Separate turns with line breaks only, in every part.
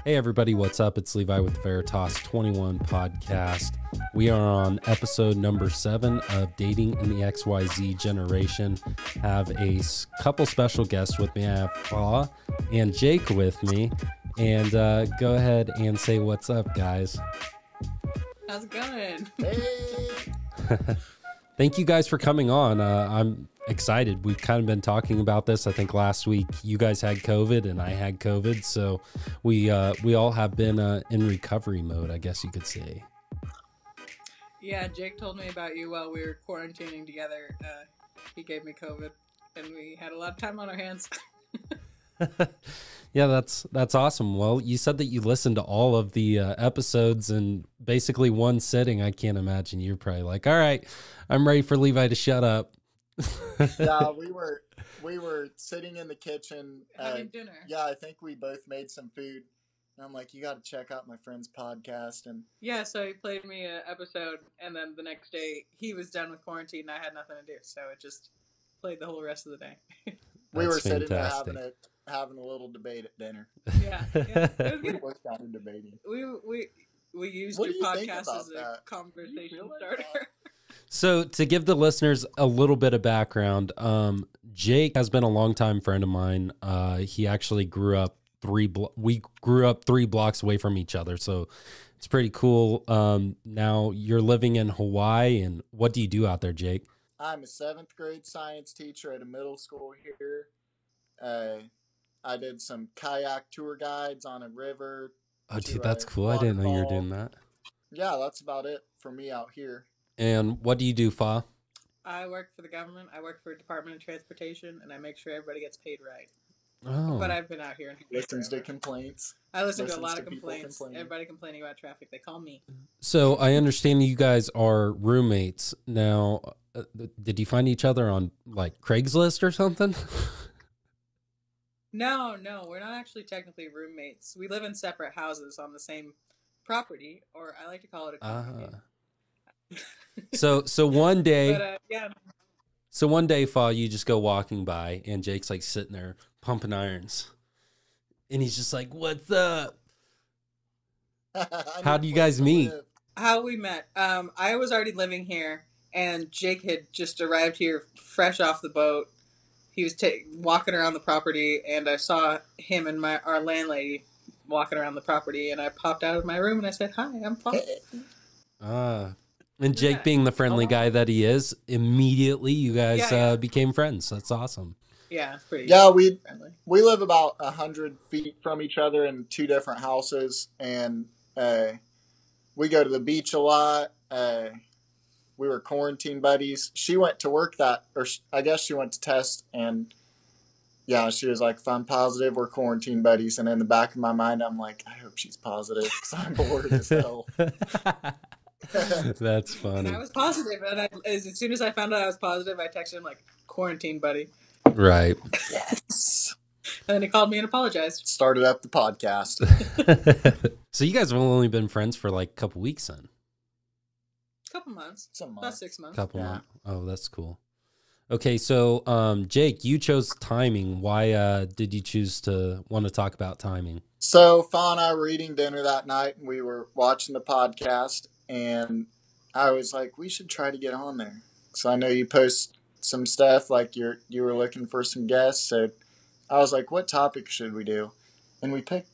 Hey everybody, what's up? It's Levi with the Veritas 21 podcast. We are on episode number 7 of Dating in the XYZ Generation. Have a couple special guests with me. I have Paul and Jake with me. And go ahead and say what's up, guys.
How's it going?
Hey.
Thank you guys for coming on. I'm excited. We've kind of been talking about this. I think last week you guys had COVID and I had COVID, so we all have been in recovery mode, I guess you could say.
Yeah, Jake told me about you while we were quarantining together. He gave me COVID, and we had a lot of time on our hands.
Yeah, that's awesome. Well, you said that you listened to all of the episodes in basically one sitting. I can't imagine. You're probably like, all right, I'm ready for Levi to shut up.
Yeah, we were sitting in the kitchen
Having dinner.
Yeah, I think we both made some food. And I'm like, you got to check out my friend's podcast. And
Yeah, so he played me an episode, and then the next day he was done with quarantine, and I had nothing to do, so it just played the whole rest of the day.
we were
That's
sitting there
fantastic.
having a little debate at dinner.
Yeah, it was
We
good.
were kind of debating.
We used
What
your
do you think
podcast
about
as a
that?
conversation
You feel like
starter.
that?
So to give the listeners a little bit of background, Jake has been a longtime friend of mine. He actually grew up we grew up 3 blocks away from each other, so it's pretty cool. Now you're living in Hawaii, and what do you do out there, Jake?
I'm a 7th grade science teacher at a middle school here. I did some kayak tour guides on a river.
Oh,
to
dude,
a
that's cool. I didn't know you were
waterfall.
doing that.
Yeah, that's about it for me out here.
And what do you do, Fa?
I work for the government. I work for Department of Transportation, and I make sure everybody gets paid right.
Oh,
But I've been out here.
Listens to
forever.
complaints.
I listen to a
listens
lot
to
of
people
complaints.
complaining.
Everybody complaining about traffic. They call me.
so I understand you guys are roommates now. Did you find each other on like Craigslist or something?
No, we're not actually technically roommates. We live in separate houses on the same property, or I like to call it a condominium.
So one day,
But yeah,
so one day, Fa, you just go walking by, and Jake's like sitting there pumping irons, and he's just like, "What's up?" How do you guys meet?
how we met. I was already living here, and Jake had just arrived here fresh off the boat. He was walking around the property, and I saw him and our landlady walking around the property, and I popped out of my room and I said, "Hi, I'm Paul."
And Jake,
Yeah.
being the friendly guy that he is, immediately you guys
Yeah.
became friends. That's awesome.
Yeah, it's pretty
Yeah, we
friendly.
live about 100 feet from each other in 2 different houses, and we go to the beach a lot. We were quarantine buddies. She went to work I guess she went to test, and yeah, she was like, if I'm positive, we're quarantine buddies. And in the back of my mind, I'm like, I hope she's positive because I'm bored as hell.
That's
And
funny.
I was positive, and as soon as I found out I was positive, I texted him like, "Quarantine, buddy,"
Right.
Yes.
and then he called me and apologized.
Started up the podcast.
So you guys have only been friends for like a couple weeks then?
Couple months,
Some
about
months.
6 months.
Couple
Yeah.
months. Oh, that's cool. Okay, so Jake, you chose timing. Why did you choose to want to talk about timing?
So, Fa and I were eating dinner that night, and we were watching the podcast, and I was like, we should try to get on there. So I know you post some stuff, like you were looking for some guests, so I was like, what topic should we do? And we picked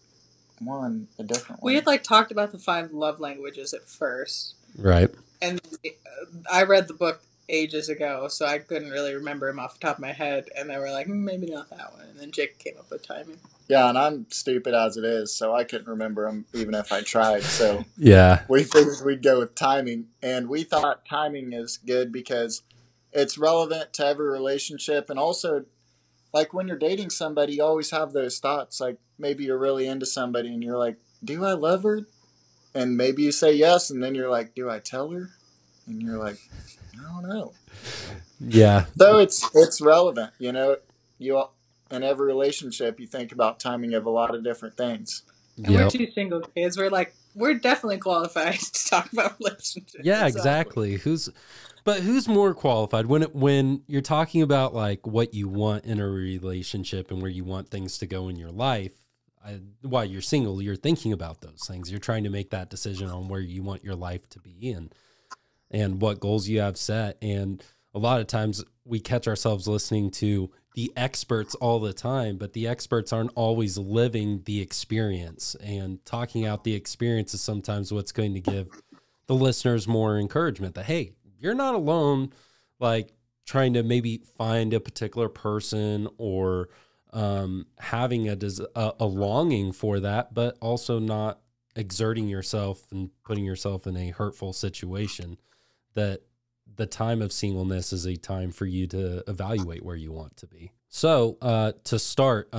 a different one.
We had like talked about the 5 love languages at first,
Right.
and I read the book ages ago, so I couldn't really remember them off the top of my head. And they were like, maybe not that one. And then Jake came up with timing.
Yeah, and I'm stupid as it is, so I couldn't remember them even if I tried. So
Yeah.
we figured we'd go with timing, and we thought timing is good because it's relevant to every relationship, and also, like, when you're dating somebody, you always have those thoughts, like, maybe you're really into somebody, and you're like, do I love her? And maybe you say yes, and then you're like, do I tell her? And you're like, I don't know.
Yeah.
Though it's relevant, in every relationship, you think about timing of a lot of different things.
And we're
Yep.
2 single kids. We're definitely qualified to talk about relationships.
Yeah, exactly. Who's more qualified when you're talking about like what you want in a relationship and where you want things to go in your life? while you're single, you're thinking about those things. You're trying to make that decision on where you want your life to be and what goals you have set. And a lot of times we catch ourselves listening to the experts all the time, but the experts aren't always living the experience, and talking out the experience is sometimes what's going to give the listeners more encouragement that, hey, you're not alone, like trying to maybe find a particular person or having a longing for that, but also not exerting yourself and putting yourself in a hurtful situation. That the time of singleness is a time for you to evaluate where you want to be. So to start,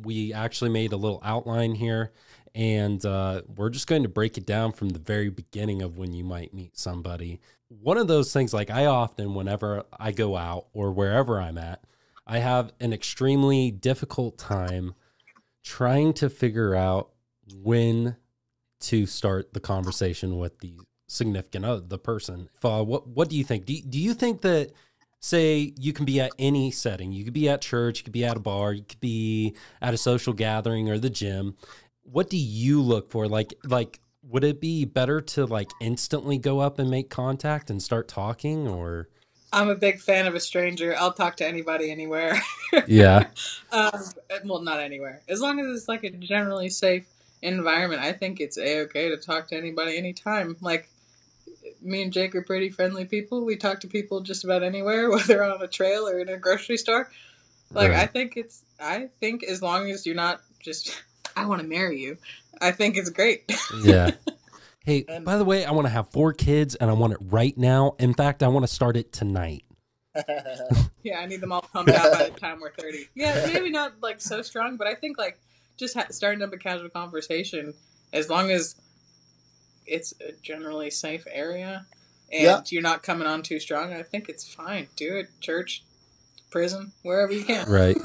we actually made a little outline here, and we're just going to break it down from the very beginning of when you might meet somebody. One of those things, like I often, whenever I go out or wherever I'm at, I have an extremely difficult time trying to figure out when to start the conversation with the significant other, the person. What do you think? Do you think that, say, you can be at any setting, you could be at church, you could be at a bar, you could be at a social gathering or the gym. What do you look for? Like, would it be better to like instantly go up and make contact and start talking, or?
I'm a big fan of a stranger. I'll talk to anybody, anywhere.
Yeah.
Well, not anywhere. As long as it's like a generally safe environment, I think it's a-okay to talk to anybody anytime. Like, me and Jake are pretty friendly people. We talk to people just about anywhere, whether on a trail or in a grocery store. Like, right. I think as long as you're not just, I want to marry you, I think it's great.
Yeah. Hey, by the way, I want to have 4 kids and I want it right now. In fact, I want to start it tonight.
Yeah, I need them all pumped out by the time we're 30. Yeah, maybe not like so strong, but I think like just starting up a casual conversation, as long as it's a generally safe area and you're not coming on too strong, I think it's fine. Do it. Church, prison, wherever you can.
Right.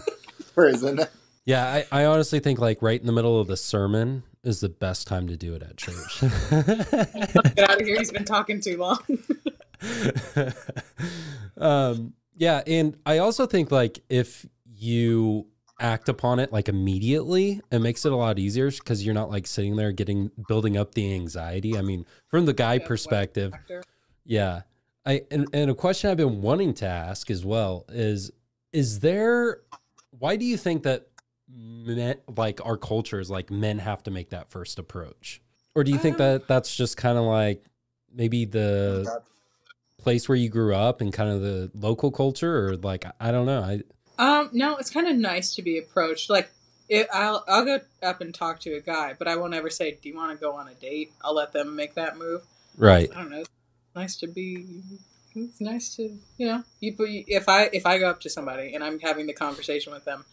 Prison.
Yeah, I honestly think like right in the middle of the sermon is the best time to do it at church.
Get out of here. He's been talking too long.
Yeah, and I also think like if you act upon it like immediately, it makes it a lot easier because you're not like sitting there building up the anxiety. I mean, from the guy perspective, yeah. And a question I've been wanting to ask as well is there, why do you think that men, like our cultures, like men have to make that first approach? Or do you think that that's just kind of like maybe the place where you grew up and kind of the local culture, or like, I don't know.
No, it's kind of nice to be approached. Like, I'll go up and talk to a guy, but I won't ever say, "Do you want to go on a date?" I'll let them make that move.
Right.
I don't know. It's nice to be. It's nice to, if I go up to somebody and I'm having the conversation with them,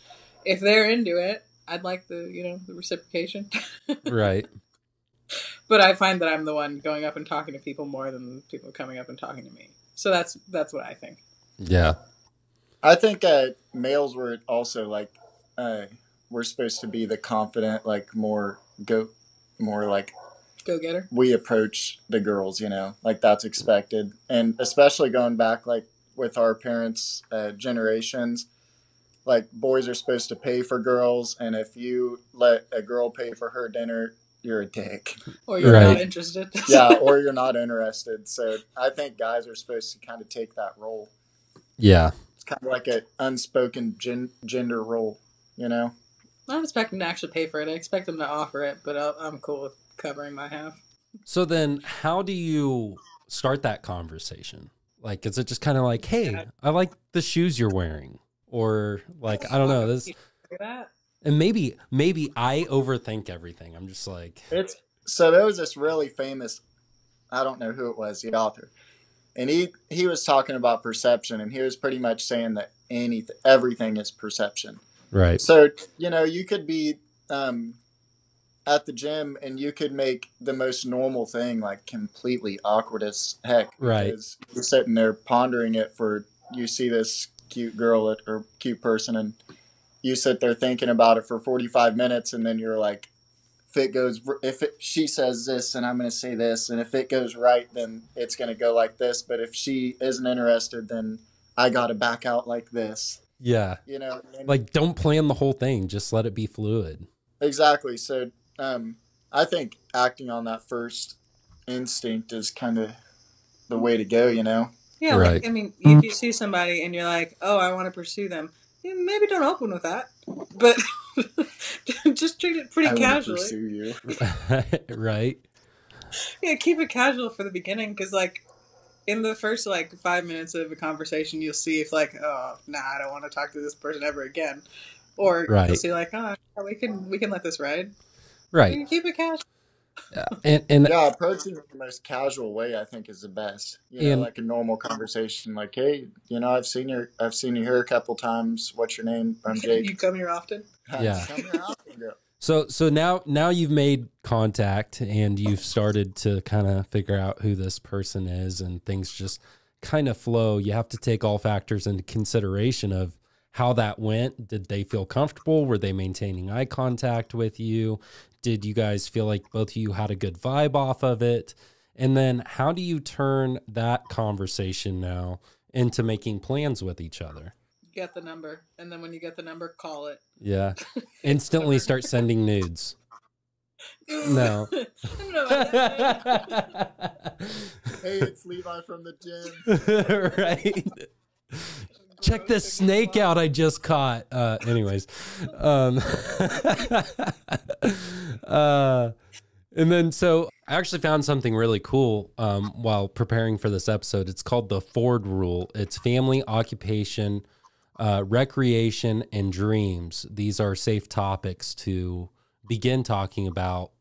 if they're into it, I'd like the reciprocation.
Right.
But I find that I'm the one going up and talking to people more than people coming up and talking to me. So that's what I think.
Yeah.
I think males were also like, we're supposed to be the confident, like more like
go-getter.
We approach the girls, like that's expected. And especially going back like with our parents' generations, like boys are supposed to pay for girls. And if you let a girl pay for her dinner, you're a dick.
Or you're not interested.
Yeah, or you're not interested. So I think guys are supposed to kind of take that role.
Yeah.
It's kind of like an unspoken gender role, I
don't expect them to actually pay for it. I expect them to offer it, but I'm cool with covering my half.
So then how do you start that conversation? Like, is it just kind of like, hey, I like the shoes you're wearing? Or like, I don't know. And maybe I overthink everything. I'm just like...
So there was this really famous, I don't know who it was, the author. And he was talking about perception, and he was pretty much saying that everything is perception.
Right.
So, you could be at the gym and you could make the most normal thing like completely awkward as heck.
Right.
Because you're sitting there pondering it you see this cute girl or cute person and you sit there thinking about it for 45 minutes, and then you're like, she says this, and I'm going to say this, and if it goes right, then it's going to go like this. But if she isn't interested, then I got to back out like this.
Yeah.
And
like, don't plan the whole thing. Just let it be fluid.
exactly. So I think acting on that first instinct is kind of the way to go, you know?
Yeah,
Right.
like, I mean, if you see somebody and you're like, oh, I want to pursue them, maybe don't open with that. But just treat it pretty
I want to
casually.
pursue you.
Right.
Yeah, keep it casual for the beginning, because, like, in the first, like, 5 minutes of a conversation, you'll see if, like, oh, nah, I don't want to talk to this person ever again. Or you'll
Right.
see, like, oh, we can let this ride.
Right.
You can keep it casual.
And
Yeah, approaching it the most casual way I think is the best. You know,
And-
like a normal conversation, like, hey, you know, I've seen you here a couple times. What's your name? I'm Jake.
You come here often?
Yeah.
Come here often, girl.
So now you've made contact and you've started to kind of figure out who this person is, and things just kind of flow. You have to take all factors into consideration of how that went. Did they feel comfortable? Were they maintaining eye contact with you? Did you guys feel like both of you had a good vibe off of it? And then how do you turn that conversation now into making plans with each other?
Get the number, and then when you get the number, call it.
Yeah. Instantly start sending nudes. No.
No.
Hey, it's Levi from the gym.
Right. Check this snake out I just caught. Anyways. And then, so I actually found something really cool while preparing for this episode. It's called the Ford Rule. It's family, occupation, recreation, and dreams. These are safe topics to begin talking about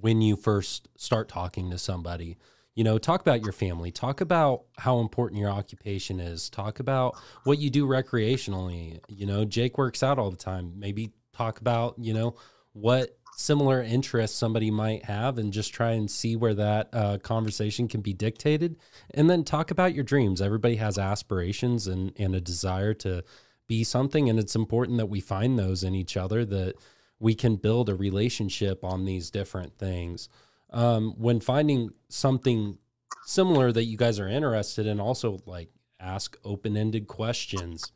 when you first start talking to somebody. You know, talk about your family, talk about how important your occupation is, talk about what you do recreationally. You know, Jake works out all the time. Maybe talk about, you know, what similar interests somebody might have, and just try and see where that conversation can be dictated. And then talk about your dreams. Everybody has aspirations and a desire to be something, and it's important that we find those in each other, that we can build a relationship on these different things. When finding something similar that you guys are interested in, also like ask open-ended questions,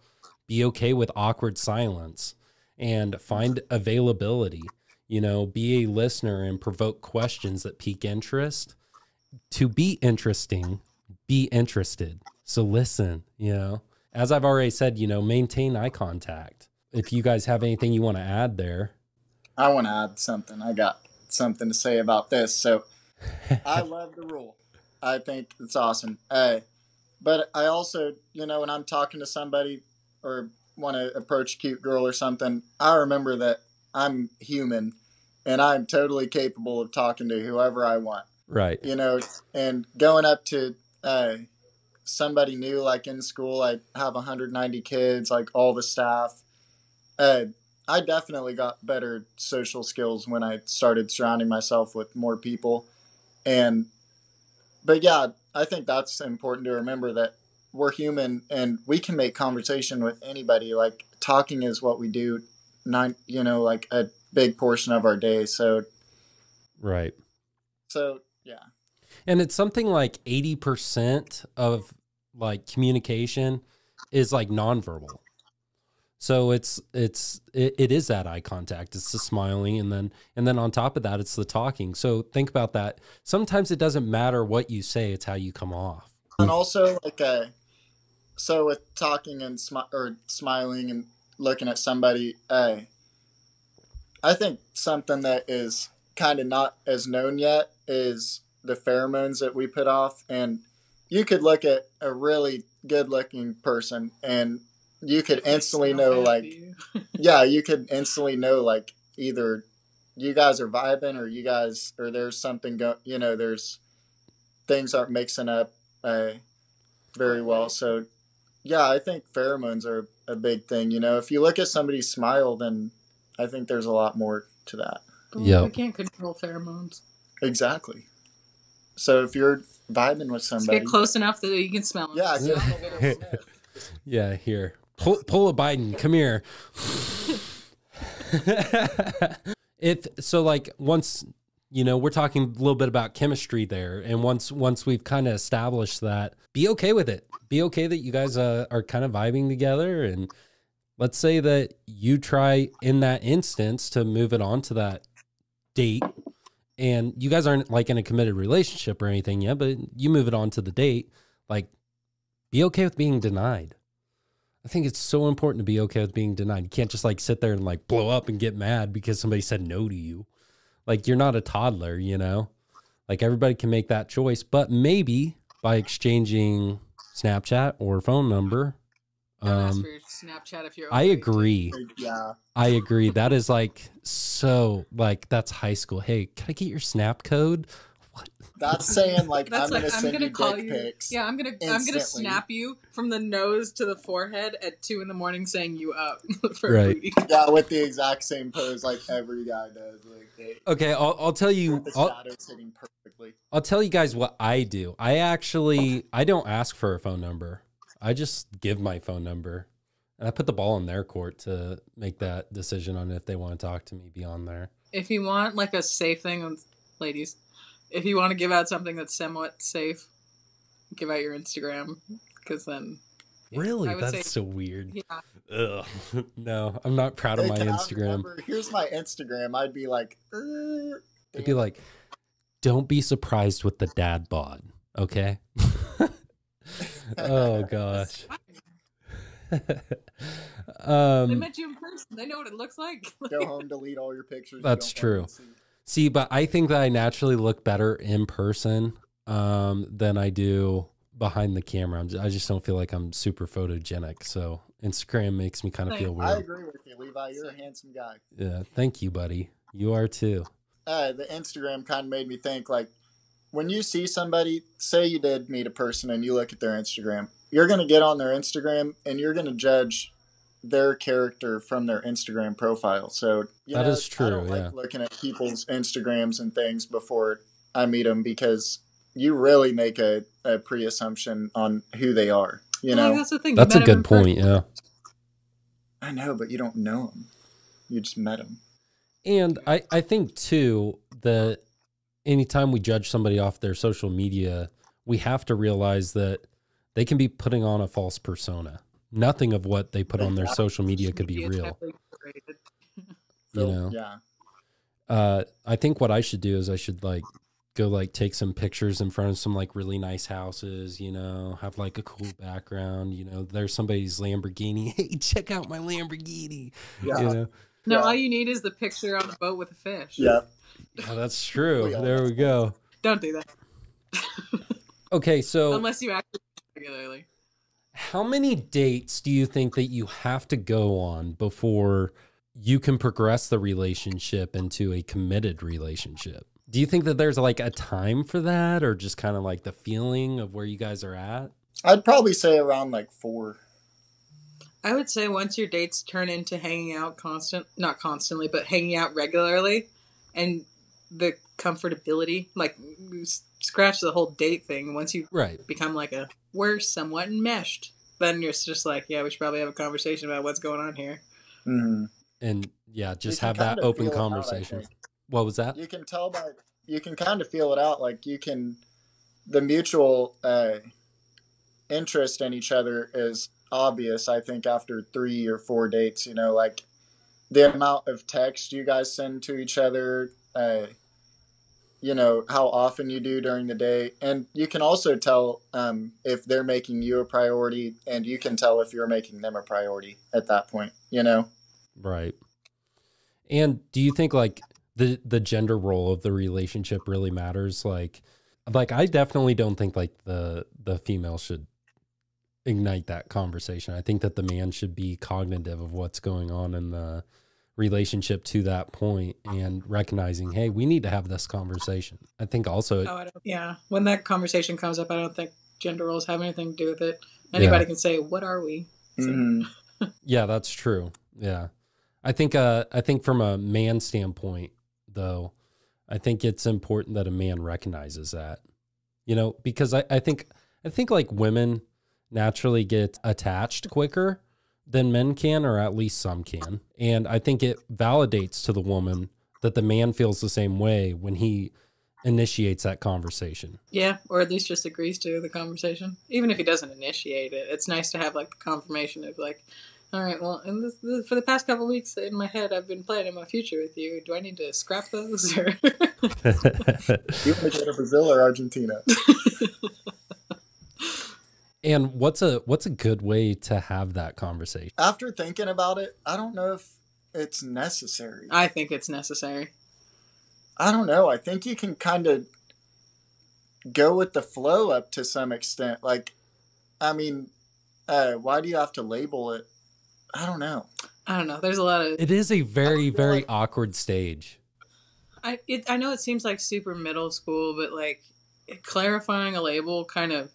be okay with awkward silence, and find availability. You know, be a listener and provoke questions that pique interest. To be interesting, be interested. So listen, you know, as I've already said, you know, maintain eye contact. If you guys have anything you want to add there.
I want to add something. I got something to say about this. So I love the rule. I think it's awesome. But I also, you know, when I'm talking to somebody or want to approach a cute girl or something, I remember that I'm human and I'm totally capable of talking to whoever I want.
Right.
You know, and going up to somebody new, like in school, I have 190 kids, like all the staff. I definitely got better social skills when I started surrounding myself with more people. But yeah, I think that's important to remember, that we're human and we can make conversation with anybody. Like talking is what we do, like a big portion of our day. So,
right.
So yeah.
And it's something like 80% of like communication is like nonverbal. So it is that eye contact. It's the smiling, and then on top of that, it's the talking. So think about that. Sometimes it doesn't matter what you say; it's how you come off.
And also, like, so with talking and smiling and looking at somebody, I think something that is kind of not as known yet is the pheromones that we put off. And you could look at a really good-looking person and you could instantly know, like, yeah, you could instantly know, like, either you guys are vibing or there's something there's things aren't mixing up very well. So yeah, I think pheromones are a big thing. You know, if you look at somebody's smile, then I think there's a lot more to that.
Yeah, we can't control pheromones.
Exactly. So if you're vibing with somebody,
just get close enough that you can smell them.
Yeah, get on a little sniff.
Yeah, here. Pull a Biden. Come here. Once, you know, we're talking a little bit about chemistry there, and once we've kind of established that, be okay with it. Be okay that you guys are kind of vibing together, and let's say that you try in that instance to move it on to that date, and you guys aren't like in a committed relationship or anything yet, but you move it on to the date, like, be okay with being denied. I think it's so important to be okay with being denied. You can't just like sit there and like blow up and get mad because somebody said no to you. Like, you're not a toddler, you know? Like, everybody can make that choice, but maybe by exchanging Snapchat or phone number.
Don't ask for your Snapchat if you're over
I agree.
18.
Yeah.
I agree. That is like, so like, that's high school. Hey, can I get your Snap code? What?
That's saying like,
That's
I'm
like,
gonna send you
call
dick
you.
pics.
Yeah, I'm gonna
instantly.
snap you from the nose to the forehead at 2 a.m. saying you up for
Right.
a booty.
Yeah, with the exact same pose like every guy does. Like,
Okay, I'll tell you.
the shadows hitting perfectly.
I'll tell you guys what I do. I don't ask for a phone number. I just give my phone number, and I put the ball in their court to make that decision on if they want to talk to me beyond there.
If you want like a safe thing, ladies, if you want to give out something that's somewhat safe, give out your Instagram, because then.
Really?
I would say-
That's so weird.
Yeah.
Ugh. No, I'm not proud of my
Can I
Instagram.
remember- here's my Instagram. I'd be like,
I'd be like, don't be surprised with the dad bod, okay? Oh gosh.
They met you in person. They know what it looks like.
go home, delete all your pictures. you
That's
don't want
true.
to see.
See, but I think that I naturally look better in person than I do behind the camera. I just don't feel like I'm super photogenic. So Instagram makes me kind of feel
I
weird.
agree with you, Levi. You're a handsome guy.
Yeah, thank you, buddy. You are too.
The Instagram kind of made me think, like, when you see somebody, say you did meet a person and you look at their Instagram, you're going to get on their Instagram and you're going to judge their character from their Instagram profile. So
That is true,
I don't
yeah.
like looking at people's Instagrams and things before I meet them, because you really make a pre-assumption on who they are. You know,
that's the thing.
That's a good point, yeah.
I know, but you don't know them. You just met them.
And I think too that anytime we judge somebody off their social media, we have to realize that they can be putting on a false persona. Nothing of what they put on their social media could be real. You know?
Yeah.
I think what I should do is I should like go like take some pictures in front of some like really nice houses, you know, have like a cool background, you know, there's somebody's Lamborghini. Hey, check out my Lamborghini.
Yeah.
You know?
No,
Yeah.
all you need is the picture on the boat with a fish.
Yeah.
Yeah, that's true.
We all
There we go.
Don't do that.
Okay, so
Unless you actually regularly.
how many dates do you think that you have to go on before you can progress the relationship into a committed relationship? Do you think that there's like a time for that, or just kind of like the feeling of where you guys are at?
I'd probably say around like 4.
I would say once your dates turn into hanging out not constantly, but hanging out regularly, and the comfortability, like scratch the whole date thing. Once you
Right.
become like we're somewhat enmeshed, then you're just like, yeah, we should probably have a conversation about what's going on here.
Mm-hmm.
And yeah, just
can
have that
kinda
open
feel it out, I
conversation.
think.
What was that?
You can tell you can kind of feel it out. Like the mutual interest in each other is obvious, I think, after 3 or 4 dates, you know, like the amount of text you guys send to each other, you know, how often you do during the day. And you can also tell if they're making you a priority, and you can tell if you're making them a priority at that point, you know?
Right. And do you think like the gender role of the relationship really matters? Like I definitely don't think like the female should ignite that conversation. I think that the man should be cognitive of what's going on in the relationship to that point and recognizing, hey, we need to have this conversation. I think also
when that conversation comes up, I don't think gender roles have anything to do with it. Anybody can say, what are we? So.
Mm-hmm.
Yeah, that's true. Yeah. I think from a man standpoint though, I think it's important that a man recognizes that, you know, because I think like women naturally get attached quicker than men can, or at least some can. And I think it validates to the woman that the man feels the same way when he initiates that conversation.
Yeah, or at least just agrees to the conversation. Even if he doesn't initiate it, it's nice to have like the confirmation of like, All right. Well, for the past couple weeks in my head, I've been planning my future with you. Do I need to scrap those? Or?
You want to go to Brazil or Argentina?
And what's a good way to have that conversation?
After thinking about it, I don't know if it's necessary.
I think it's necessary.
I don't know. I think you can kind of go with the flow up to some extent. Like, I mean, why do you have to label it? I don't know.
There's a lot of...
It is a very, very awkward stage.
I know it seems like super middle school, but like clarifying a label kind of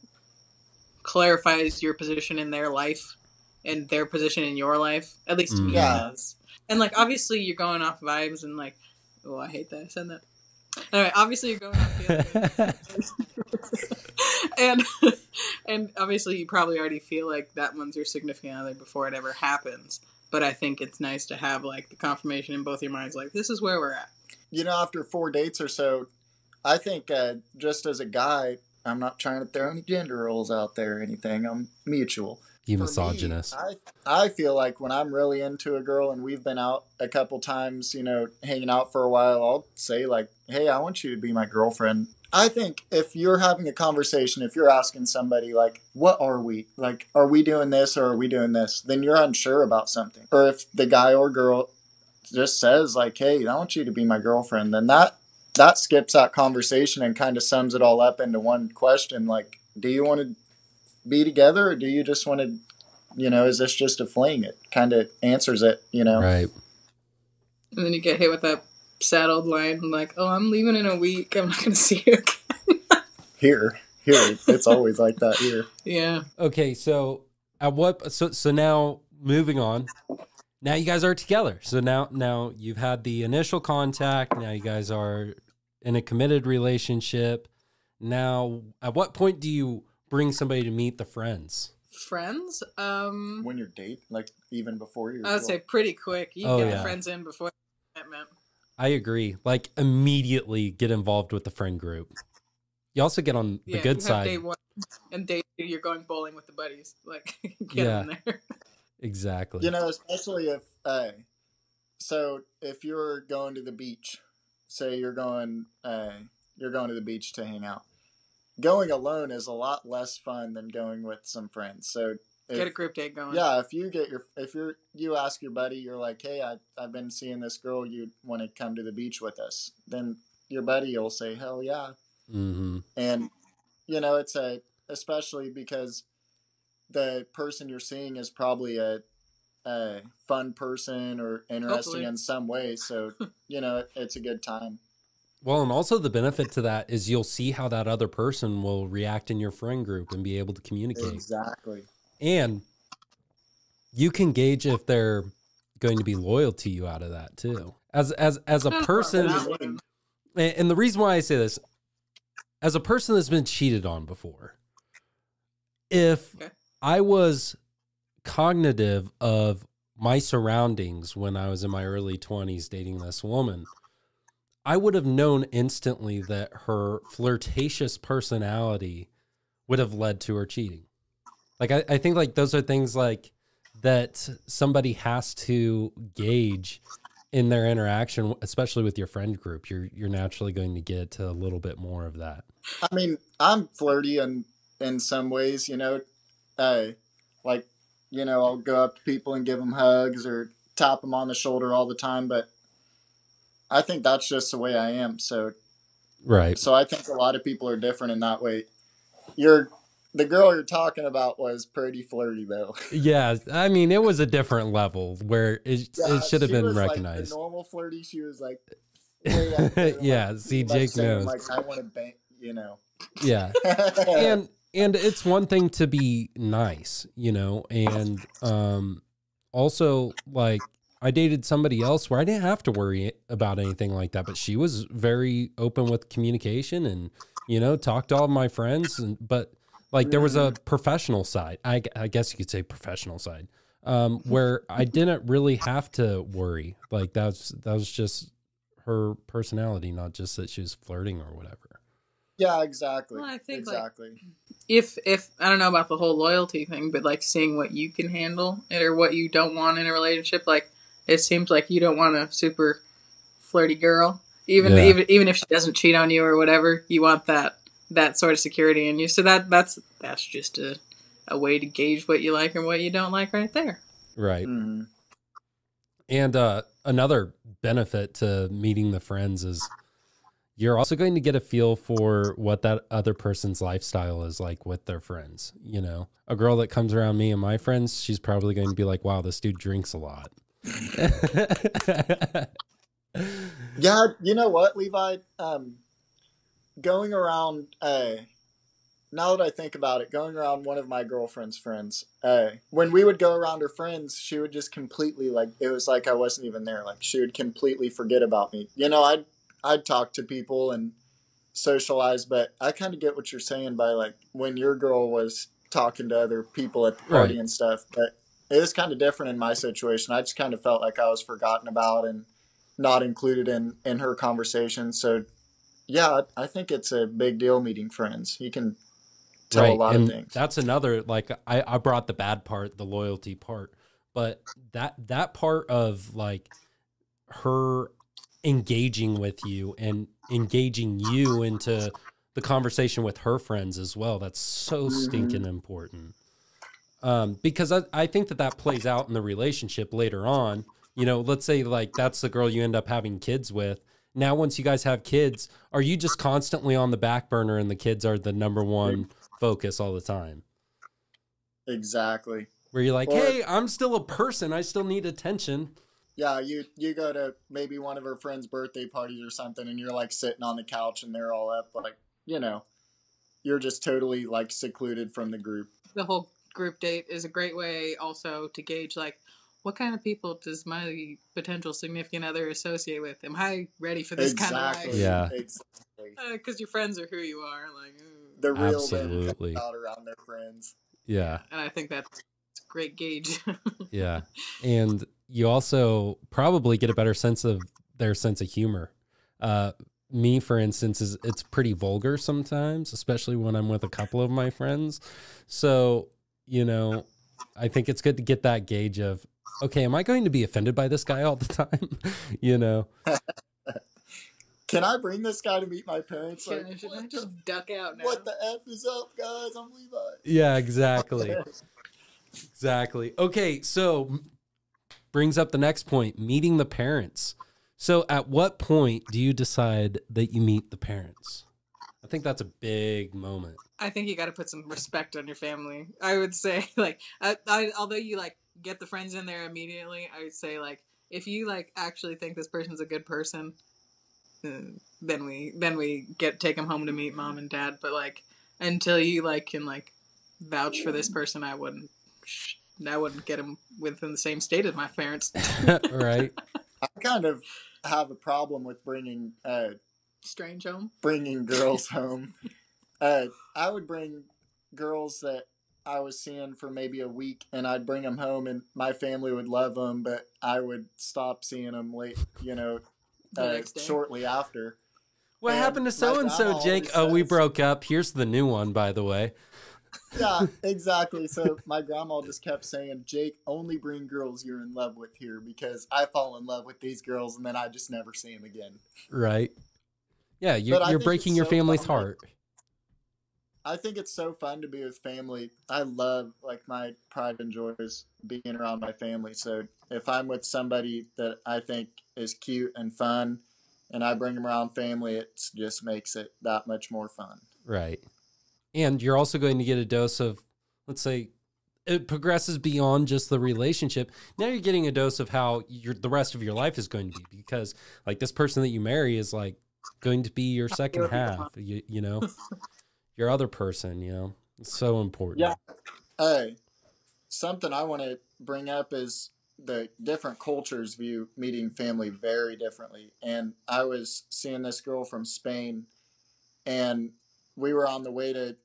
clarifies your position in their life and their position in your life. At least to me it does. And like obviously you're going off vibes and like, oh, I hate that I said that. Anyway, obviously you're going off the and obviously you probably already feel like that one's your significant other before it ever happens. But I think it's nice to have like the confirmation in both your minds, like this is where we're at.
You know, after 4 dates or so, I think just as a guy, I'm not trying to throw any gender roles out there or anything. I'm mutual.
You misogynist.
I feel like when I'm really into a girl and we've been out a couple times, you know, hanging out for a while, I'll say like, hey, I want you to be my girlfriend. I think if you're having a conversation, if you're asking somebody like, what are we? Like, are we doing this or are we doing this? Then you're unsure about something. Or if the guy or girl just says like, hey, I want you to be my girlfriend, then that skips that conversation and kind of sums it all up into one question. Like, do you want to be together or do you just want to, you know, is this just a fling? It kind of answers it, you know?
Right.
And then you get hit with that sad old line like, oh, I'm leaving in a week. I'm not going to see you again.
Here. It's always like that here.
Yeah.
Okay. So so now moving on, now you guys are together. So now you've had the initial contact. Now you guys are in a committed relationship. Now, at what point do you bring somebody to meet the friends?
Friends?
When you're like even before you're...
I would say pretty quick. You get the friends in before commitment.
I agree. Like immediately get involved with the friend group. You also get on the good side.
Day 1 and day 2 you're going bowling with the buddies. Like get in there.
Exactly.
You know, especially if so if you're going to the beach, say you're going to the beach to hang out. Going alone is a lot less fun than going with some friends. So
get a group date going.
Yeah, you ask your buddy, you're like, hey, I've been seeing this girl. You want to come to the beach with us? Then your buddy will say, hell yeah.
Mm-hmm.
And you know, especially because the person you're seeing is probably a fun person or interesting in some way. So you know, it's a good time.
Well, and also the benefit to that is you'll see how that other person will react in your friend group and be able to communicate.
Exactly.
And you can gauge if they're going to be loyal to you out of that too. As a person, and the reason why I say this, as a person that's been cheated on before, if I was cognitive of my surroundings when I was in my early 20s dating this woman, I would have known instantly that her flirtatious personality would have led to her cheating. Like, I think like those are things like that somebody has to gauge in their interaction, especially with your friend group. You're naturally going to get a little bit more of that.
I mean, I'm flirty in some ways, you know, like, you know, I'll go up to people and give them hugs or tap them on the shoulder all the time, but I think that's just the way I am. So,
right.
So I think a lot of people are different in that way. The girl you're talking about was pretty flirty, though.
Yeah, I mean, it was a different level where it should have been recognized.
Like the normal flirty, she was like,
yeah.
Like,
see, Jake
saying,
knows.
like, I want to bang, you know.
Yeah, and it's one thing to be nice, you know, and also like I dated somebody else where I didn't have to worry about anything like that, but she was very open with communication and, you know, talked to all of my friends, but like there was a professional side, I guess you could say professional side, where I didn't really have to worry. Like that was just her personality, not just that she was flirting or whatever.
Yeah, exactly.
Well, I think
exactly.
If I don't know about the whole loyalty thing, but like seeing what you can handle or what you don't want in a relationship, like it seems like you don't want a super flirty girl, even if she doesn't cheat on you or whatever. You want that sort of security in you. So that's just a way to gauge what you like and what you don't like right there.
Right.
Mm-hmm.
And another benefit to meeting the friends is you're also going to get a feel for what that other person's lifestyle is like with their friends. You know, a girl that comes around me and my friends, she's probably going to be like, wow, this dude drinks a lot.
Yeah, you know what, Levi? Going around, now that I think about it, going around one of my girlfriend's friends, when we would go around her friends, she would just completely, like, it was like I wasn't even there. Like, she would completely forget about me. You know, I'd talk to people and socialize, but I kind of get what you're saying by, like, when your girl was talking to other people at the party and stuff, but it was kind of different in my situation. I just kind of felt like I was forgotten about and not included in her conversation. So, yeah, I think it's a big deal meeting friends. You can tell a lot of things.
That's another, like, I brought the bad part, the loyalty part, but that part of like her engaging with you and engaging you into the conversation with her friends as well, that's so stinking important. Because I think that plays out in the relationship later on. You know, let's say like that's the girl you end up having kids with. Now, once you guys have kids, are you just constantly on the back burner and the kids are the number one focus all the time?
Exactly.
Where you're like, hey, I'm still a person. I still need attention.
Yeah, you go to maybe one of her friends' birthday parties or something, and you're like sitting on the couch and they're all up, like, you know, you're just totally like secluded from the group.
The whole group date is a great way also to gauge like what kind of people does my potential significant other associate with? Am I ready for this kind of life?
Yeah,
exactly.
Because your friends are who you are. Like
the real
absolutely
them out around their friends.
Yeah,
and I think that's a great gauge.
Yeah, and you also probably get a better sense of their sense of humor. Me, for instance, it's pretty vulgar sometimes, especially when I'm with a couple of my friends. So, you know, I think it's good to get that gauge of, okay, am I going to be offended by this guy all the time? You know?
Can I bring this guy to meet my parents?
Should I just duck out now?
What the F is up, guys? I'm Levi.
Yeah, exactly. Exactly. Okay, so brings up the next point, meeting the parents. So at what point do you decide that you meet the parents? I think that's a big moment.
I think you got to put some respect on your family. I would say, like, although you like get the friends in there immediately, I would say, like, if you like actually think this person's a good person, then we take them home to meet mom and dad. But like, until you like can like vouch for this person, I wouldn't get them within the same state as my parents.
Right.
I kind of have a problem with bringing
strange home,
bringing girls home. I would bring girls that I was seeing for maybe a week, and I'd bring them home, and my family would love them, but I would stop seeing them late, shortly after.
What happened to so-and-so, Jake? Oh, we broke up. Here's the new one, by the way.
Yeah, exactly. So my grandma just kept saying, Jake, only bring girls you're in love with here, because I fall in love with these girls and then I just never see them again.
Right. Yeah, you're breaking your family's heart.
I think it's so fun to be with family. I love, like, my pride and joy is being around my family. So if I'm with somebody that I think is cute and fun and I bring them around family, it just makes it that much more fun.
Right. And you're also going to get a dose of, let's say, it progresses beyond just the relationship. Now you're getting a dose of how the rest of your life is going to be, because like this person that you marry is like going to be your second half, you know, your other person, you know, it's so important.
Yeah. Hey, something I want to bring up is the different cultures view meeting family very differently. And I was seeing this girl from Spain, and we were on the way to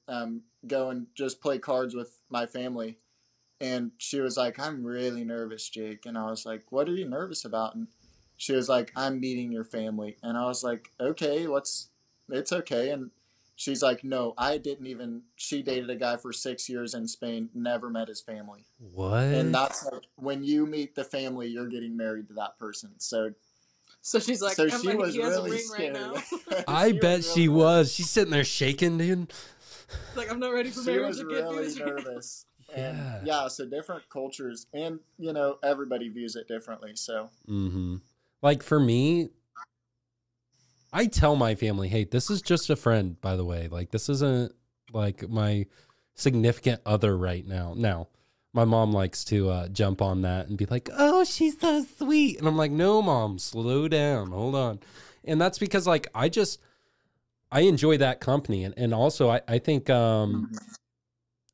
go and just play cards with my family. And she was like, I'm really nervous, Jake. And I was like, what are you nervous about? And she was like, I'm meeting your family. And I was like, okay, it's okay. And She's like, no, she dated a guy for 6 years in Spain, never met his family.
What?
And that's like, when you meet the family, you're getting married to that person. So
she's like,
she was
he has a
really
ring
scared.
right now.
I bet she was. She's sitting there shaking, dude.
Like, I'm not ready for
She
marriage.
was really nervous. And
Yeah.
so different cultures, and everybody views it differently. So
like for me, I tell my family, hey, this is just a friend, by the way. Like, this isn't like my significant other right now. Now, my mom likes to jump on that and be like, oh, she's so sweet. And I'm like, no, Mom, slow down. Hold on. And that's because, like, I enjoy that company. And also, I think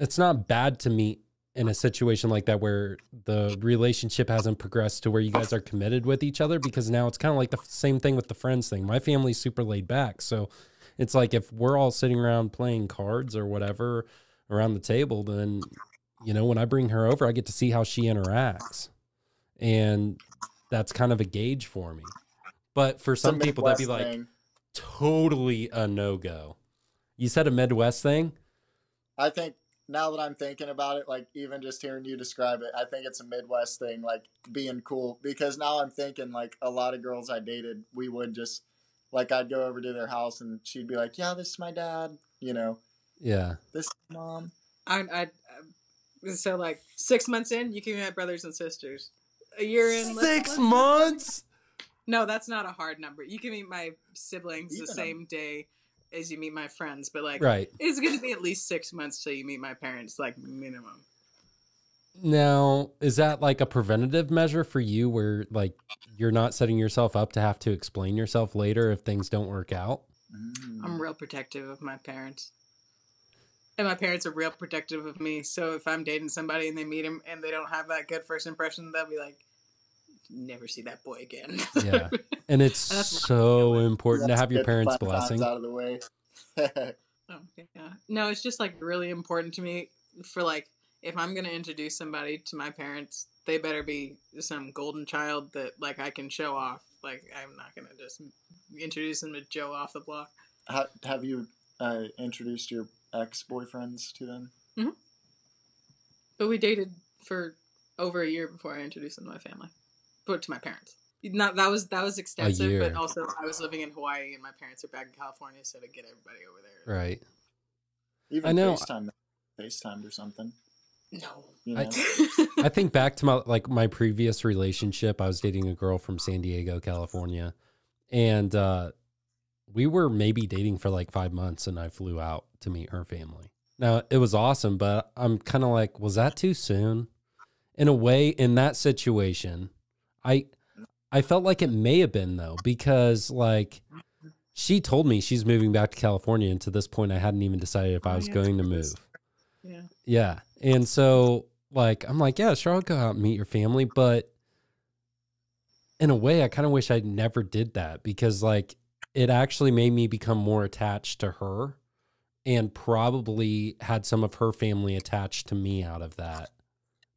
it's not bad to meet in a situation like that where the relationship hasn't progressed to where you guys are committed with each other, because now it's kind of like the same thing with the friends thing. My family's super laid back. So it's like, if we're all sitting around playing cards or whatever around the table, then, when I bring her over, I get to see how she interacts. And that's kind of a gauge for me. But for some people, that'd be like totally a no-go. You said a Midwest thing?
I think, now that I'm thinking about it, like, even just hearing you describe it, I think it's a Midwest thing, like, being cool. Because now I'm thinking, like, a lot of girls I dated, we would just, like, I'd go over to their house and she'd be like, yeah, this is my dad,
Yeah.
This is mom.
So, like, 6 months in, you can be my brothers and sisters. A year in,
6 months?
No, that's not a hard number. You can meet my siblings
Even
the same day as you meet my friends, but, like,
right.
It's going to be at least 6 months till you meet my parents, like, minimum.
Now, is that like a preventative measure for you where, like, you're not setting yourself up to have to explain yourself later if things don't work out?
I'm real protective of my parents. And my parents are real protective of me. So if I'm dating somebody and they meet him and they don't have that good first impression, they'll be like, never see that boy again.
Yeah. And it's so important to have your parents' blessing.
Out of the way.
Oh, yeah. No, it's just, like, really important to me for, like, if I'm going to introduce somebody to my parents, they better be some golden child that, like, I can show off. Like, I'm not going to just introduce them to Joe off the block.
Have you introduced your ex-boyfriends to them?
Mm-hmm. But we dated for over a year before I introduced them to my family. But to my parents. Not that was extensive, but also I was living in Hawaii and my parents are back in California, so to get everybody over there.
Right.
Even
I know.
FaceTimed or something.
No.
I think back to my previous relationship. I was dating a girl from San Diego, California, and we were maybe dating for like 5 months, and I flew out to meet her family. Now, it was awesome, but I'm kind of like, was that too soon? In a way, in that situation, I felt like it may have been, though, because, like, she told me she's moving back to California, and to this point, I hadn't even decided if I was going to move.
Yeah.
Yeah. And so, like, I'm like, yeah, sure, I'll go out and meet your family. But in a way, I kind of wish I never did that, because, like, it actually made me become more attached to her and probably had some of her family attached to me out of that.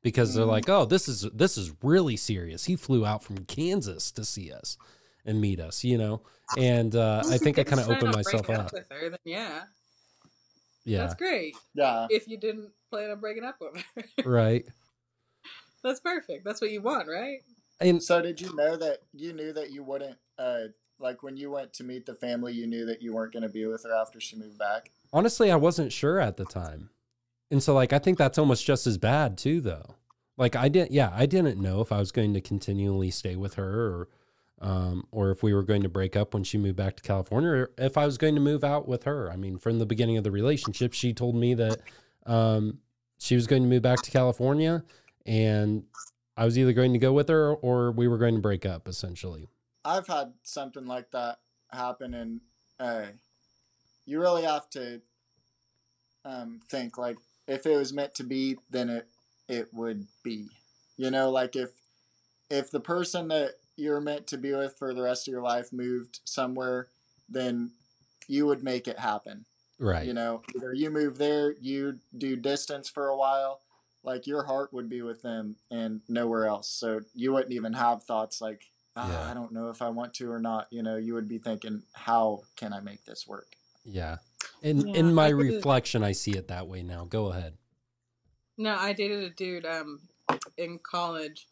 Because they're like, oh, this is really serious. He flew out from Kansas to see us and meet us, And I think I kind of opened myself up.
With her, then yeah.
That's
great.
Yeah.
If you didn't plan on breaking up with her.
Right.
That's perfect. That's what you want, right?
And
so did you know that you wouldn't, like, when you went to meet the family, you knew that you weren't going to be with her after she moved back?
Honestly, I wasn't sure at the time. And so, like, I think that's almost just as bad too, though. Like, I didn't know if I was going to continually stay with her or if we were going to break up when she moved back to California, or if I was going to move out with her. I mean, from the beginning of the relationship, she told me that she was going to move back to California, and I was either going to go with her or we were going to break up, essentially.
I've had something like that happen, and you really have to think, like, if it was meant to be, then it would be. Like, if the person that you're meant to be with for the rest of your life moved somewhere, then you would make it happen.
Right.
Either you move there, you do distance for a while, like, your heart would be with them and nowhere else. So you wouldn't even have thoughts like, I don't know if I want to or not. You would be thinking, how can I make this work?
Yeah.
Yeah,
In my
I dated,
reflection, I see it that way now. Go ahead.
no, I dated a dude in college,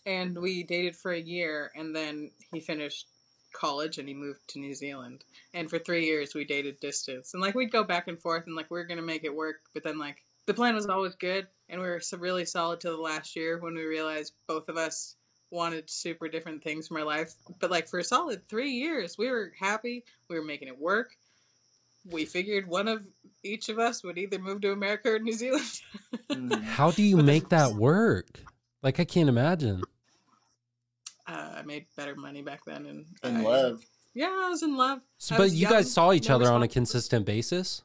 and we dated for a year, and then he finished college and he moved to New Zealand. And for 3 years we dated distance, and like we'd go back and forth, and like we are gonna make it work, but then like the plan was always good, and we were really solid till the last year when we realized both of us wanted super different things from our life. But like for a solid 3 years, we were happy. We were making it work. We figured one of each of us would either move to America or New Zealand.
How do you
But then
make that work? Like, I can't imagine.
I made better money back then, and
In love.
yeah, I was in love.
So,
I
but
was
you
young,
guys saw each
no
other on a
responsibility.
consistent basis?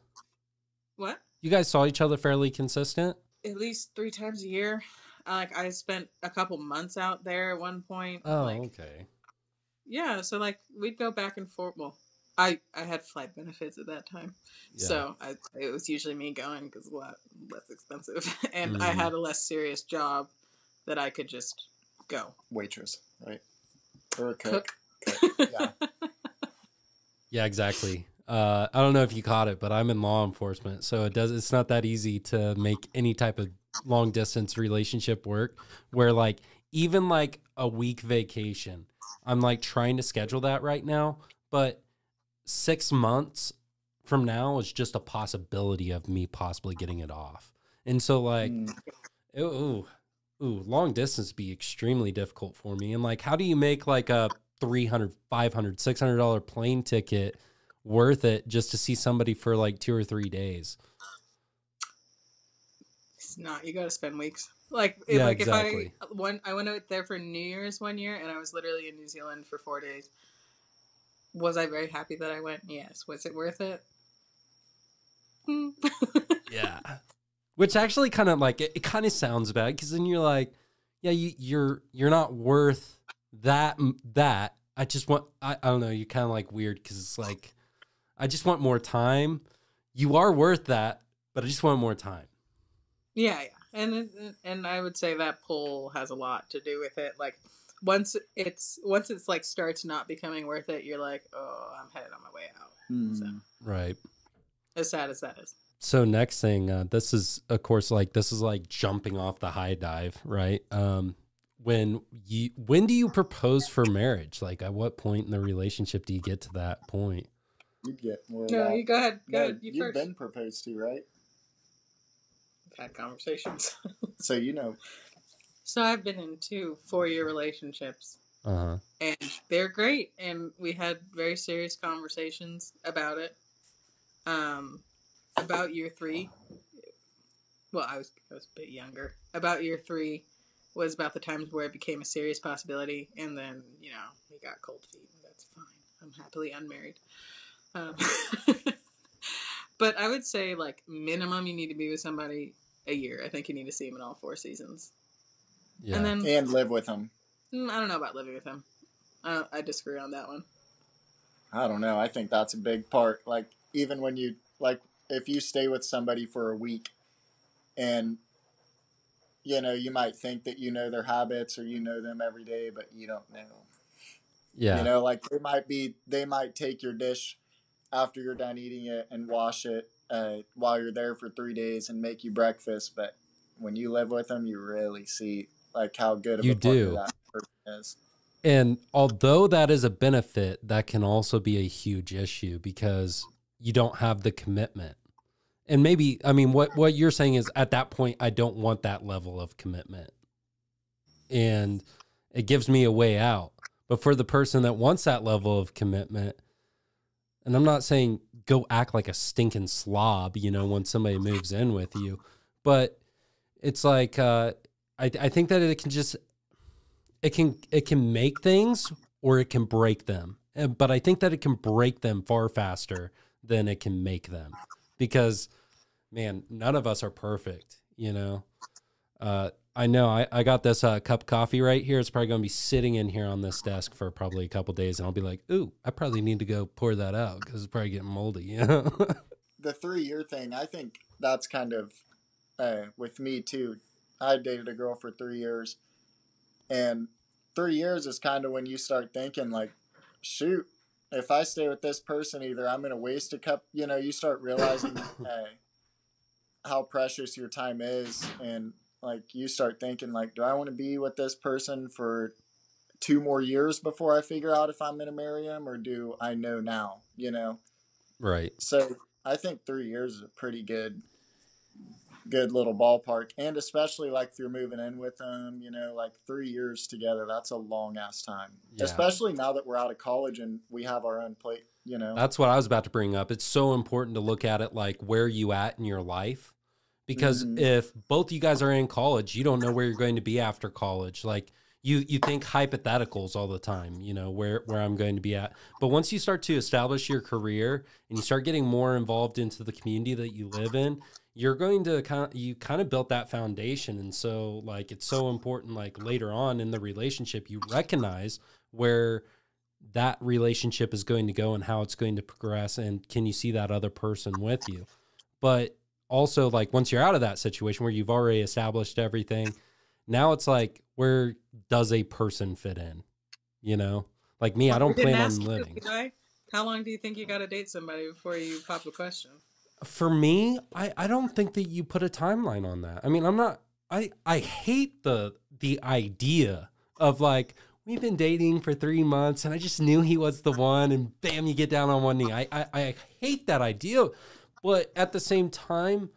What?
You guys saw each other fairly consistent?
At least 3 times a year. Like I spent a couple months out there at one point.
Oh,
Like
okay.
yeah, so like we'd go back and forth. Well, I had flight benefits at that time,
Yeah.
so it was usually me going because a lot less expensive, and I
Mm.
had a less serious job that I could just go
Waitress, right? Or a
cook.
Yeah.
Yeah, exactly. I don't know if you caught it, but I'm in law enforcement, so it's not that easy to make any type of long distance relationship work where like even like a week vacation, I'm like trying to schedule that right now, but 6 months from now is just a possibility of me possibly getting it off. And so like, ooh, long distance be extremely difficult for me. And like, how do you make like a $300, $500, $600 plane ticket worth it just to see somebody for like 2 or 3 days?
It's not. You got to spend weeks. Like,
Yeah,
like
exactly.
if I went out there for New Year's one year, and I was literally in New Zealand for 4 days. Was I very happy that I went? Yes. Was it worth it?
Yeah. Which actually kind of like, it kind of sounds bad because then you're like, yeah, you're not worth that. I just want, I don't know, you're kind of like weird because it's like, I just want more time. You are worth that, but I just want more time.
Yeah, yeah, and I would say that pull has a lot to do with it. Like once it's like starts not becoming worth it, you're like, oh, I'm headed on my way out. So
Right.
as sad as that is.
So next thing, this is of course like this is like jumping off the high dive, right? When do you propose for marriage? Like at what point in the relationship do you get to that point?
You'd get more.
No, you go ahead. Go ahead.
You've
First.
been proposed to, right?
We've had conversations.
So you know.
So I've been in 2 4-year relationships.
Uh-huh.
And they're great, and we had very serious conversations about it. About year 3, well, I was a bit younger. About year 3 was about the times where it became a serious possibility, and then we got cold feet, and that's fine. I'm happily unmarried. But I would say like minimum you need to be with somebody a year. I think you need to see them in all 4 seasons.
Yeah.
And then
And live with them.
I don't know about living with him. I disagree on that one.
I don't know. I think that's a big part. Like, even when you, like, if you stay with somebody for a week and, you might think that you know their habits or you know them every day, but you don't know.
Yeah.
Like they might take your dish after you're done eating it and wash it while you're there for 3 days and make you breakfast. But when you live with them, you really see, like, how good of a partner that person is.
And although that is a benefit, that can also be a huge issue because you don't have the commitment. And maybe, I mean, what you're saying is at that point, I don't want that level of commitment. And it gives me a way out. But for the person that wants that level of commitment, and I'm not saying go act like a stinking slob, when somebody moves in with you, but it's like, I think that it can just, it can make things or it can break them. But I think that it can break them far faster than it can make them because, man, none of us are perfect, I know I got this cup of coffee right here. It's probably going to be sitting in here on this desk for probably a couple days. And I'll be like, ooh, I probably need to go pour that out because it's probably getting moldy.
The 3-year thing, I think that's kind of with me too. I dated a girl for 3 years. And 3 years is kind of when you start thinking like, shoot, if I stay with this person, either I'm going to waste a cup, you start realizing how precious your time is. And like, you start thinking like, do I want to be with this person for 2 more years before I figure out if I'm going to marry him, or do I know now,
Right.
So I think 3 years is a pretty good little ballpark. And especially like if you're moving in with them, like 3 years together, that's a long ass time. Yeah. Especially now that we're out of college and we have our own plate,
That's what I was about to bring up. It's so important to look at it like where you at in your life, because if both you guys are in college, you don't know where you're going to be after college. Like you think hypotheticals all the time, where I'm going to be at. But once you start to establish your career and you start getting more involved into the community that you live in, you're going to kind of built that foundation. And so like, it's so important, like later on in the relationship, you recognize where that relationship is going to go and how it's going to progress. And can you see that other person with you? But also like, once you're out of that situation where you've already established everything, now it's like, where does a person fit in? Like me, I don't plan on living.
How long do you think you got to date somebody before you pop the question?
For me, I don't think that you put a timeline on that. I mean, I hate the idea of like, we've been dating for 3 months and I just knew he was the one, and bam, you get down on one knee. I hate that idea. But at the same time,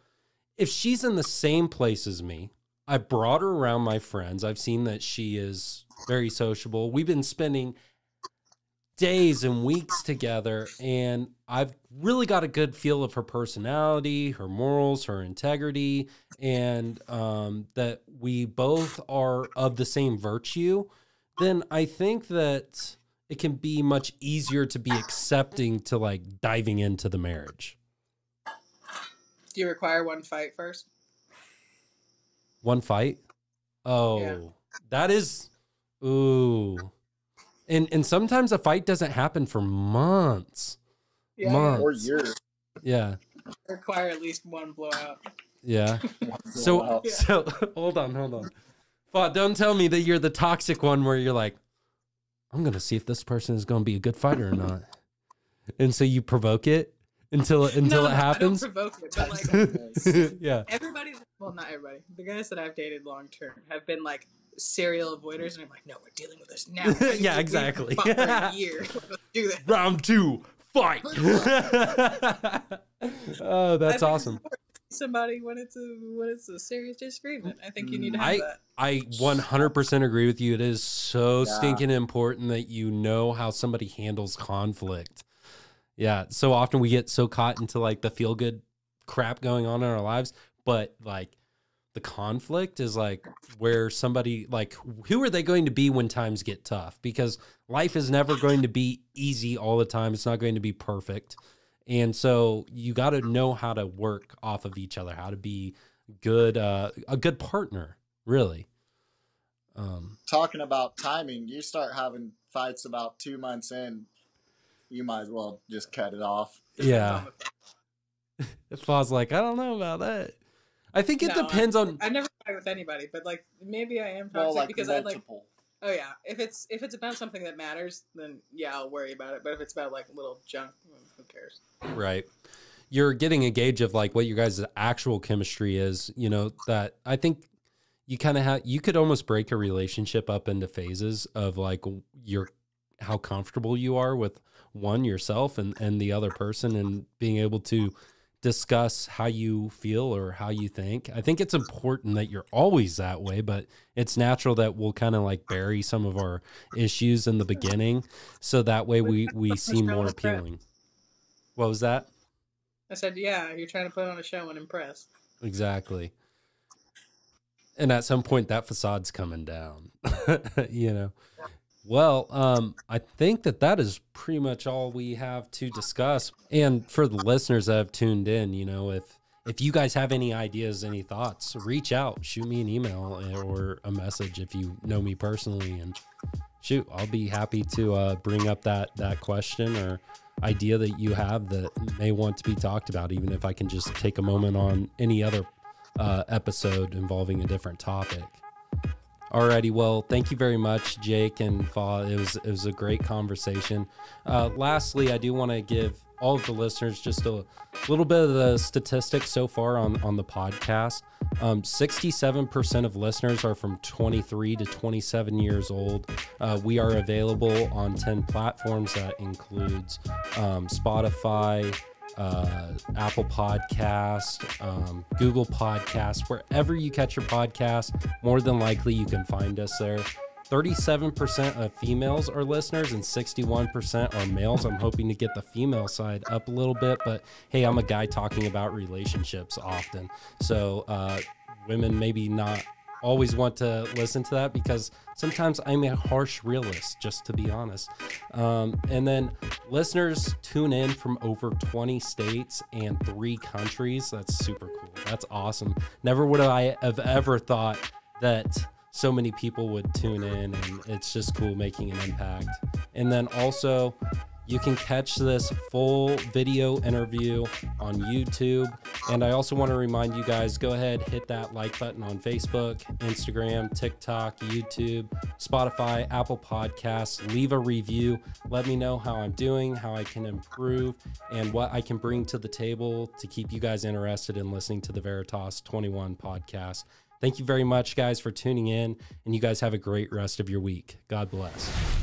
if she's in the same place as me, I brought her around my friends. I've seen that she is very sociable. We've been spending days and weeks together, and I've really got a good feel of her personality, her morals, her integrity, and that we both are of the same virtue. Then I think that it can be much easier to be accepting to like diving into the marriage.
Do you require one fight first?
One fight? Oh, yeah. That is, ooh. And sometimes a fight doesn't happen for months.
Yeah.
Months.
Or years.
Yeah.
Require at least one blowout.
Yeah. So hold on. Don't tell me that you're the toxic one where you're like, I'm going to see if this person is going to be a good fighter or not. And so you provoke it until it happens.
I don't provoke it, but like,
yeah.
Not everybody. The guys that I've dated long term have been like serial avoiders, and I'm like, no, we're dealing with this now.
Yeah, exactly.
For a year. Let's do this.
Round 2, fight. Oh, that's awesome.
Somebody when it's a serious disagreement, I think you need to have that.
I 100% agree with you. It is so stinking important that you know how somebody handles conflict. Yeah, so often we get so caught into like the feel good crap going on in our lives, but like the conflict is like where somebody, like, who are they going to be when times get tough? Because life is never going to be easy all the time. It's not going to be perfect. And so you got to know how to work off of each other, how to be good, a good partner, really.
Talking about timing, you start having fights about 2 months in, you might as well just cut it off.
Yeah. If I was like, I don't know about that. I think it depends on.
I never fight with anybody, but like maybe I am toxic because multiple. Oh yeah, if it's about something that matters, then yeah, I'll worry about it. But if it's about like little junk, who cares?
Right. You're getting a gauge of like what your guys' actual chemistry is. That I think you kind of you could almost break a relationship up into phases of like how comfortable you are with yourself and the other person, and being able to discuss how you feel or how you think. I think it's important that you're always that way, but it's natural that we'll kind of like bury some of our issues in the beginning, so that way we seem more appealing. What was that?
I said, yeah, you're trying to put on a show and impress.
Exactly. And at some point that facade's coming down, Well, I think that is pretty much all we have to discuss. And for the listeners that have tuned in, if you guys have any ideas, any thoughts, reach out, shoot me an email or a message if you know me personally, and shoot, I'll be happy to bring up that question or idea that you have that may want to be talked about, even if I can just take a moment on any other episode involving a different topic. Alrighty, well, thank you very much, Jake and Fa. It was a great conversation. Lastly, I do want to give all of the listeners just a little bit of the statistics so far on the podcast. 67% of listeners are from 23 to 27 years old. We are available on 10 platforms. That includes Spotify, Apple Podcast, Google Podcast, wherever you catch your podcast, more than likely you can find us there. 37% of females are listeners and 61% are males. I'm hoping to get the female side up a little bit, but hey, I'm a guy talking about relationships often. So women maybe not always want to listen to that because sometimes I'm a harsh realist, just to be honest. And then listeners tune in from over 20 states and 3 countries. That's super cool. That's awesome. Never would I have ever thought that so many people would tune in, and it's just cool making an impact. And then also, you can catch this full video interview on YouTube. And I also want to remind you guys, go ahead, hit that like button on Facebook, Instagram, TikTok, YouTube, Spotify, Apple Podcasts. Leave a review. Let me know how I'm doing, how I can improve, and what I can bring to the table to keep you guys interested in listening to the Veritas 21 podcast. Thank you very much, guys, for tuning in, and you guys have a great rest of your week. God bless.